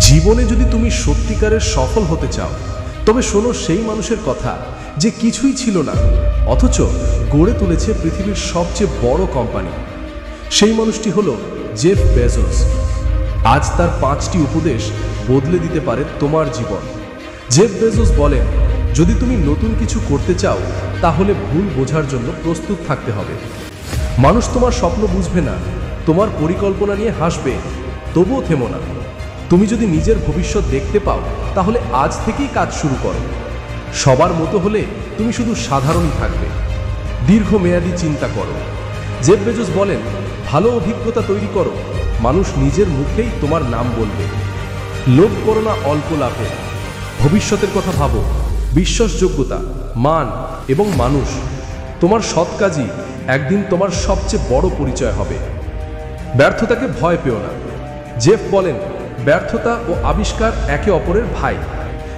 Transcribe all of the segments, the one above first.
জীবনে যদি তুমি সত্যিকারের সফল হতে চাও তবে শোনো সেই মানুষের কথা যে কিছুই ছিল না অথচ গড়ে তুলেছে পৃথিবীর সবচেয়ে বড় কোম্পানি। সেই মানুষটি হলো জেফ বেজোস। আজ তার 5টি উপদেশ বদলে দিতে পারে তোমার জীবন। জেফ বেজোস বলেন, যদি তুমি নতুন কিছু করতে চাও তাহলে ভুল বোঝার জন্য প্রস্তুত থাকতে হবে। মানুষ তোমার স্বপ্ন বুঝবে না, তোমার পরিকল্পনা নিয়ে হাসবে, তবুও থেমো না। তুমি যদি নিজের ভবিষ্যৎ দেখতে পাও তাহলে আজ থেকেই কাজ শুরু করো। সবার মতো হলে তুমি শুধু সাধারণই থাকবে। দীর্ঘমেয়াদী চিন্তা করো। জেফ বেজোস বলেন, ভালো অভিজ্ঞতা তৈরি করো, মানুষ নিজের মুখেই তোমার নাম বলবে। লোভ করো না অল্প লাভে। ভবিষ্যতের কথা ভাবো। বিশ্বাসযোগ্যতা, মান এবং মানুষ, তোমার সৎ কাজই একদিন তোমার সবচেয়ে বড় পরিচয় হবে। ব্যর্থতাকে ভয় পেও না। জেফ বলেন, ব্যর্থতা ও আবিষ্কার একে অপরের ভাই।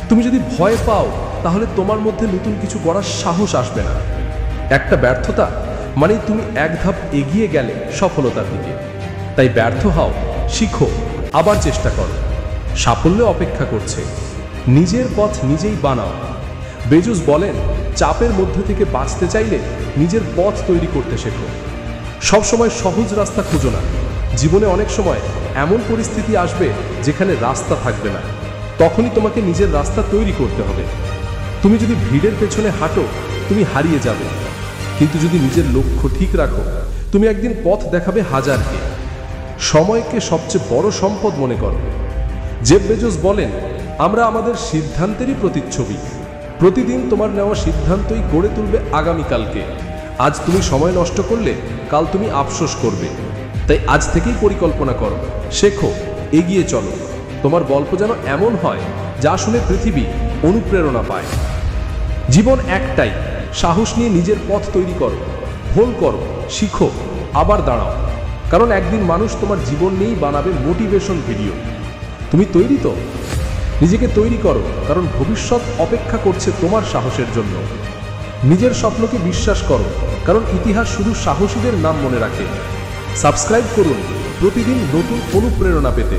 তুমি যদি ভয় পাও তাহলে তোমার মধ্যে নতুন কিছু করার সাহস আসবে না। একটা ব্যর্থতা মানে তুমি এক ধাপ এগিয়ে গেলে সফলতার দিকে। তাই ব্যর্থ হও, শিখো, আবার চেষ্টা করো। সাফল্য অপেক্ষা করছে। নিজের পথ নিজেই বানাও। বেজোস বলেন, চাপের মধ্যে থেকে বাঁচতে চাইলে নিজের পথ তৈরি করতে শেখো। সবসময় সহজ রাস্তা খুঁজো না। জীবনে অনেক সময় এমন পরিস্থিতি আসবে যেখানে রাস্তা থাকবে না, তখনই তোমাকে নিজের রাস্তা তৈরি করতে হবে। তুমি যদি ভিড়ের পেছনে হাঁটো তুমি হারিয়ে যাবে, কিন্তু যদি নিজের লক্ষ্য ঠিক রাখো তুমি একদিন পথ দেখাবে হাজারকে। সময়কে সবচেয়ে বড় সম্পদ মনে করো। জেফ বেজোস বলেন, আমরা আমাদের সিদ্ধান্তেরই প্রতিচ্ছবি। প্রতিদিন তোমার নেওয়া সিদ্ধান্তই গড়ে তুলবে আগামীকালকে। আজ তুমি সময় নষ্ট করলে কাল তুমি আফসোস করবে। তাই আজ থেকেই পরিকল্পনা করো, শেখো, এগিয়ে চলো। তোমার গল্প যেন এমন হয় যা শুনে পৃথিবী অনুপ্রেরণা পায়। জীবন একটাই, সাহস নিয়ে নিজের পথ তৈরি করো, ভুল করো, শিখো, আবার দাঁড়াও। কারণ একদিন মানুষ তোমার জীবন নিয়েই বানাবে মোটিভেশন ভিডিও। তুমি তৈরি তো? নিজেকে তৈরি করো, কারণ ভবিষ্যৎ অপেক্ষা করছে তোমার সাহসের জন্য। নিজের স্বপ্নকে বিশ্বাস করো, কারণ ইতিহাস শুধু সাহসীদের নাম মনে রাখে। সাবস্ক্রাইব করুন প্রতিদিন নতুন অনুপ্রেরণা পেতে।